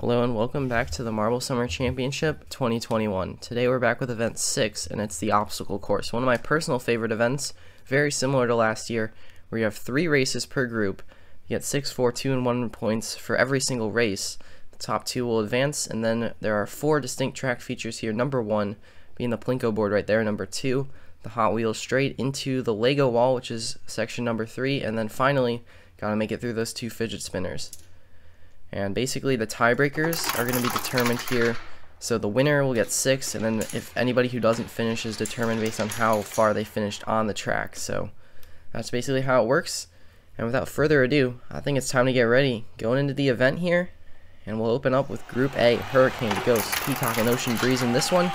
Hello and welcome back to the Marble Summer Championship 2021. Today we're back with event 6 and it's the obstacle course. One of my personal favorite events, very similar to last year, where you have 3 races per group. You get 6, 4, 2, and 1 points for every single race. The top 2 will advance, and then there are 4 distinct track features here. Number 1 being the Plinko Board right there. Number 2, the Hotwheels straight into the Lego wall, which is section number 3. And then finally, gotta make it through those 2 Fidget Spinners. And basically the tiebreakers are going to be determined here. So the winner will get 6, and then if anybody who doesn't finish is determined based on how far they finished on the track. So that's basically how it works. And without further ado, I think it's time to get ready. Going into the event here, and we'll open up with Group A, Hurricane, Ghost, Peacock, and Ocean Breeze in this one.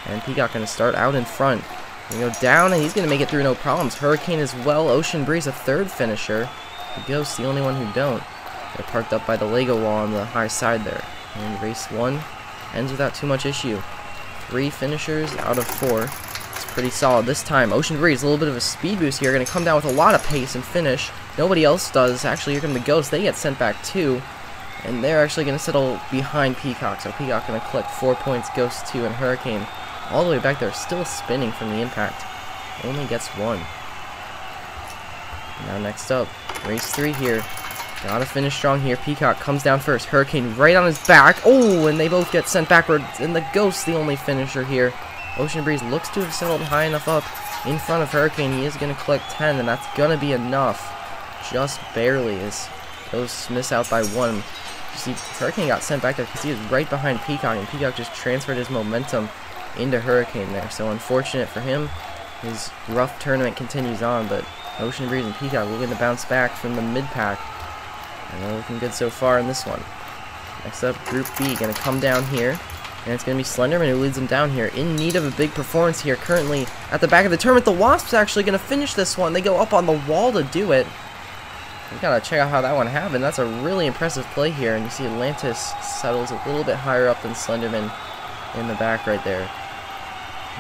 And Peacock going to start out in front. Going to go down, and he's going to make it through no problems. Hurricane as well, Ocean Breeze a 3rd finisher. The Ghost the only one who don't. They're parked up by the Lego wall on the high side there. And race 1 ends without too much issue. 3 finishers out of 4. It's pretty solid this time. Ocean Breeze, a little bit of a speed boost here. Going to come down with a lot of pace and finish. Nobody else does. Actually, here come the Ghosts. They get sent back too. And they're actually going to settle behind Peacock. So Peacock going to collect 4 points. Ghost 2 and Hurricane all the way back there. Still spinning from the impact. Only gets 1. Now next up, race 3 here. Gotta finish strong here. Peacock comes down first. Hurricane right on his back. Oh, and they both get sent backwards. And the Ghost, the only finisher here. Ocean Breeze looks to have settled high enough up in front of Hurricane. He is going to collect 10, and that's going to be enough. Just barely as Ghosts miss out by 1. You see, Hurricane got sent back there because he is right behind Peacock, and Peacock just transferred his momentum into Hurricane there. So unfortunate for him. His rough tournament continues on, but Ocean Breeze and Peacock looking to bounce back from the mid-pack. And they're looking good so far in this one. Next up, Group B, going to come down here. And it's going to be Slenderman who leads them down here. In need of a big performance here currently at the back of the tournament. The Wasp's actually going to finish this one. They go up on the wall to do it. We got to check out how that one happened. That's a really impressive play here. And you see Atlantis settles a little bit higher up than Slenderman in the back right there.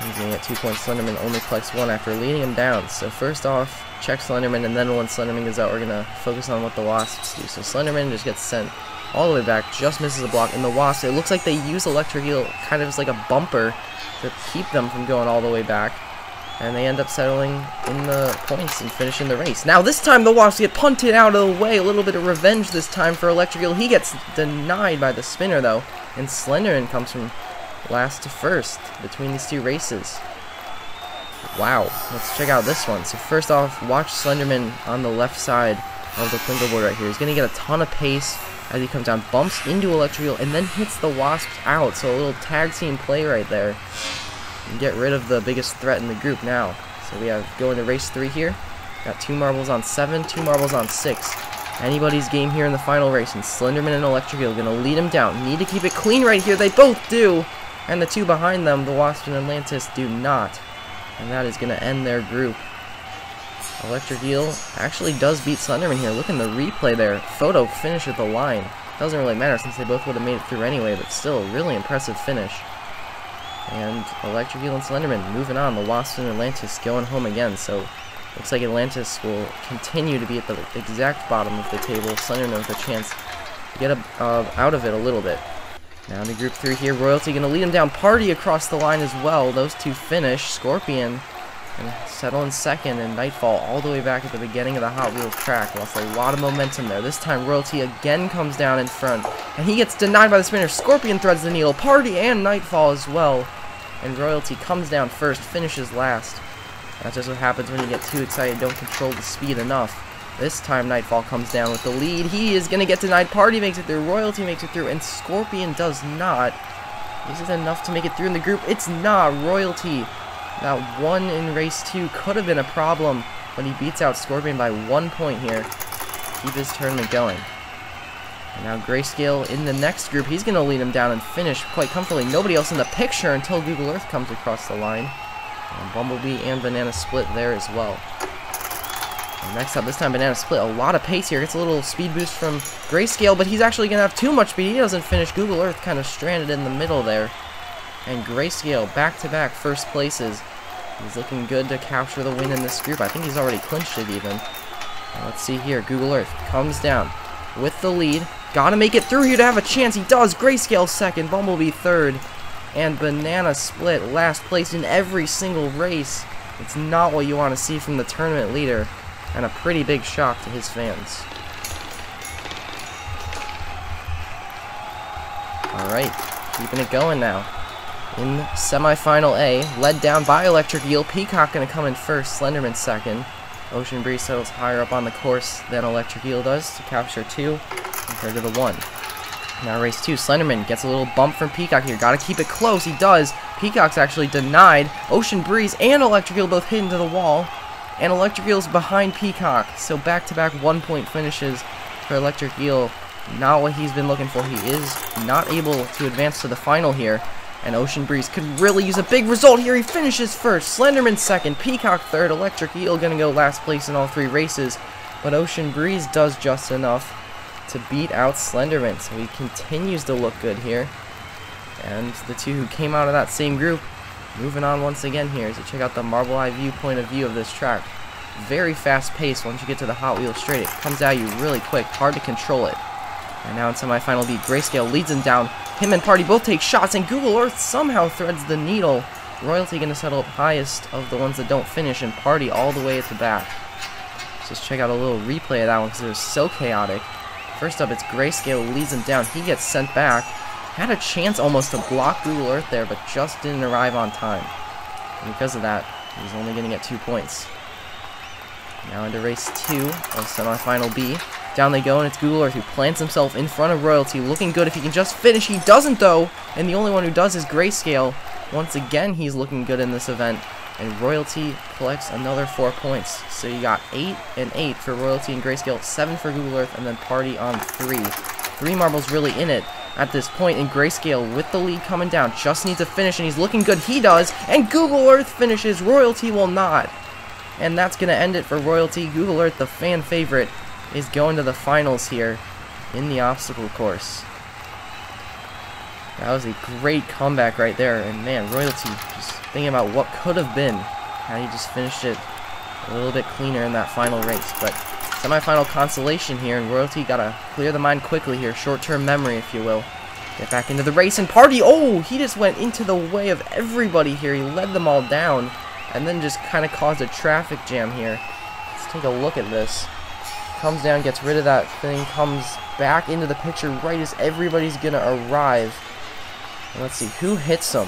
He's going to get 2 points. Slenderman only collects 1 after leading him down. So first off, check Slenderman, and then when Slenderman goes out, we're going to focus on what the Wasps do. So Slenderman just gets sent all the way back, just misses a block, and the Wasps, it looks like they use Electric Eel kind of as like a bumper to keep them from going all the way back. And they end up settling in the points and finishing the race. Now this time the Wasps get punted out of the way. A little bit of revenge this time for Electric Eel. He gets denied by the spinner though, and Slenderman comes from last to first between these 2 races. Wow, let's check out this one. So first off, watch Slenderman on the left side of the Plinko Board right here. He's going to get a ton of pace as he comes down, bumps into Electric Eel, and then hits the Wasps out. So a little tag team play right there. And get rid of the biggest threat in the group now. So we have going to race 3 here. Got 2 marbles on 7, 2 marbles on 6. Anybody's game here in the final race, and Slenderman and Electric Eel going to lead him down. Need to keep it clean right here. They both do. And the 2 behind them, the Wasp and Atlantis, do not. And that is going to end their group. Electric Eel actually does beat Slenderman here. Look in the replay there. Photo finish at the line. Doesn't really matter since they both would have made it through anyway, but still a really impressive finish. And Electric Eel and Slenderman moving on. The Wasp and Atlantis going home again. So looks like Atlantis will continue to be at the exact bottom of the table. Slenderman with a chance to get out of it a little bit. Now to Group 3 here, Royalty going to lead him down. Party across the line as well. Those 2 finish. Scorpion and settle in 2nd, and Nightfall all the way back at the beginning of the Hotwheels Track. Lost a lot of momentum there. This time Royalty again comes down in front, and he gets denied by the spinner. Scorpion threads the needle. Party and Nightfall as well. And Royalty comes down first, finishes last. That's just what happens when you get too excited, don't control the speed enough. This time Nightfall comes down with the lead. He is going to get denied. Party makes it through. Royalty makes it through. And Scorpion does not. Is it enough to make it through in the group? It's not. Royalty, that 1 in race 2 could have been a problem, but he beats out Scorpion by 1 point here. Keep his tournament going. And now Grayscale in the next group. He's going to lead him down and finish quite comfortably. Nobody else in the picture until Google Earth comes across the line. And Bumblebee and Banana Split there as well. And next up, this time Banana Split, a lot of pace here. Gets a little speed boost from Grayscale, but he's actually going to have too much speed. He doesn't finish. Google Earth kind of stranded in the middle there. And Grayscale, back-to-back first places. He's looking good to capture the win in this group. I think he's already clinched it even. Let's see here. Google Earth comes down with the lead. Gotta make it through here to have a chance. He does. Grayscale second, Bumblebee third, and Banana Split last place in every single race. It's not what you want to see from the tournament leader, and a pretty big shock to his fans. Alright, keeping it going now. In semifinal A, led down by Electric Eel, Peacock going to come in first, Slenderman second. Ocean Breeze settles higher up on the course than Electric Eel does to capture 2 compared to the 1. Now race 2, Slenderman gets a little bump from Peacock here. Gotta keep it close, he does. Peacock's actually denied. Ocean Breeze and Electric Eel both hit into the wall. And Electric Eel's behind Peacock. So back-to-back 1-point finishes for Electric Eel. Not what he's been looking for. He is not able to advance to the final here. And Ocean Breeze could really use a big result here. He finishes first. Slenderman second. Peacock third. Electric Eel going to go last place in all 3 races. But Ocean Breeze does just enough to beat out Slenderman. So he continues to look good here. And the 2 who came out of that same group moving on once again here. So check out the Marble Eye View point of view of this track. Very fast pace once you get to the Hot Wheels straight. It comes at you really quick. Hard to control it. And now in semifinal B, Grayscale leads him down. Him and Party both take shots, and Google Earth somehow threads the needle. Royalty going to settle up highest of the ones that don't finish, and Party all the way at the back. Let's just check out a little replay of that one because it was so chaotic. First up, it's Grayscale leads him down. He gets sent back. Had a chance almost to block Google Earth there, but just didn't arrive on time. And because of that, he's only going to get 2 points. Now into race 2 of semifinal B. Down they go, and it's Google Earth who plants himself in front of Royalty, looking good if he can just finish. He doesn't, though, and the only one who does is Grayscale. Once again, he's looking good in this event, and Royalty collects another 4 points. So you got 8 and 8 for Royalty and Grayscale, 7 for Google Earth, and then Party on 3. 3 marbles really in it at this point, and Grayscale with the lead coming down just needs a finish, and he's looking good. He does, and Google Earth finishes. Royalty will not. And that's going to end it for Royalty. Google Earth, the fan favorite, is going to the finals here in the obstacle course. That was a great comeback right there, and man, Royalty just thinking about what could have been had he just finished it a little bit cleaner in that final race. But semifinal consolation here, and Royalty gotta clear the mind quickly here, short-term memory if you will. Get back into the race, and Party, oh, he just went into the way of everybody here. He led them all down and then just kind of caused a traffic jam here. Let's take a look at this. Comes down, gets rid of that thing, comes back into the picture right as everybody's gonna arrive. And let's see, who hits him?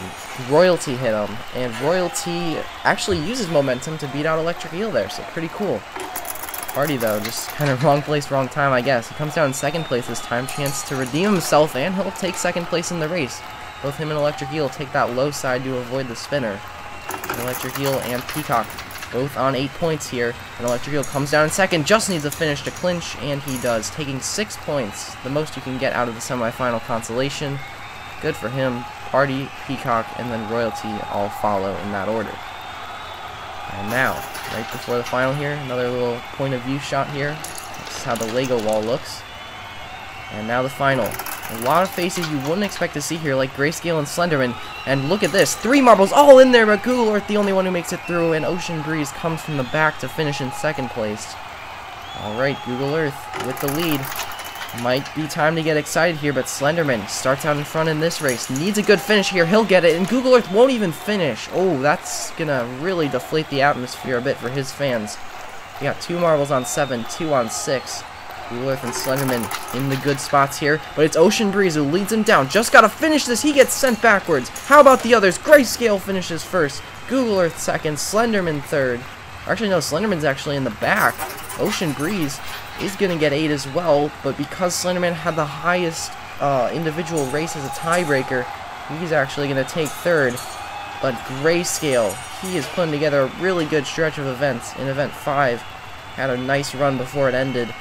Royalty hit him, and Royalty actually uses momentum to beat out Electric Eel there, so pretty cool. Party, though, just kind of wrong place, wrong time, I guess. He comes down in second place this time, chance to redeem himself, and he'll take second place in the race. Both him and Electric Eel take that low side to avoid the spinner. And Electric Eel and Peacock both on 8 points here, and Electric Eel comes down in second, just needs a finish to clinch, and he does, taking 6 points, the most you can get out of the semifinal consolation. Good for him. Party, Peacock, and then Royalty all follow in that order. And now, right before the final here, another little point of view shot here. This is how the Lego wall looks. And now the final. A lot of faces you wouldn't expect to see here, like Grayscale and Slenderman. And look at this, 3 marbles all in there, but Google Earth the only one who makes it through, and Ocean Breeze comes from the back to finish in second place. Alright, Google Earth with the lead. Might be time to get excited here, but Slenderman starts out in front in this race. Needs a good finish here, he'll get it, and Google Earth won't even finish. Oh, that's gonna really deflate the atmosphere a bit for his fans. We got 2 marbles on 7, 2 on 6. Google Earth and Slenderman in the good spots here, but it's Ocean Breeze who leads him down. Just gotta finish this, he gets sent backwards. How about the others? Grayscale finishes first, Google Earth second, Slenderman third. Actually, no, Slenderman's actually in the back. Ocean Breeze is gonna get 8 as well, but because Slenderman had the highest individual race as a tiebreaker, he's actually gonna take third. But Grayscale, he is putting together a really good stretch of events. In event 5, had a nice run before it ended.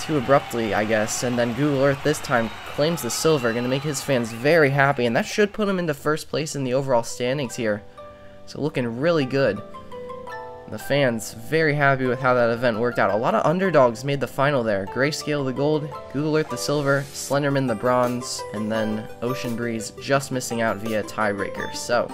Too abruptly, I guess, and then Google Earth this time claims the silver, gonna make his fans very happy, and that should put him into first place in the overall standings here. So looking really good. The fans very happy with how that event worked out. A lot of underdogs made the final there. Grayscale the gold, Google Earth the silver, Slenderman the bronze, and then Ocean Breeze just missing out via tiebreaker. So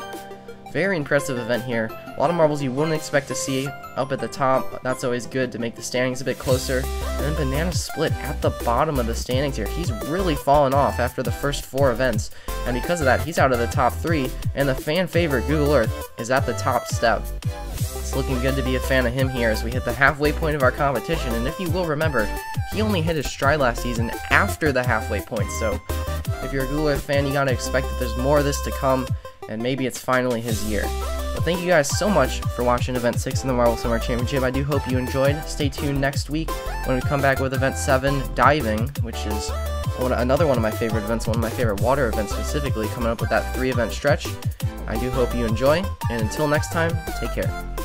Very impressive event here. A lot of marbles you wouldn't expect to see up at the top. That's always good to make the standings a bit closer. And then Banana Split at the bottom of the standings here. He's really fallen off after the first 4 events. And because of that, he's out of the top 3. And the fan favorite Google Earth is at the top step. It's looking good to be a fan of him here as we hit the halfway point of our competition. And if you will remember, he only hit his stride last season after the halfway point. So if you're a Google Earth fan, you gotta expect that there's more of this to come. And maybe it's finally his year. But thank you guys so much for watching Event 6 in the Marble Summer Championship. I do hope you enjoyed. Stay tuned next week when we come back with Event 7, Diving, which is another one of my favorite events, one of my favorite water events specifically, coming up with that 3-event stretch. I do hope you enjoy, and until next time, take care.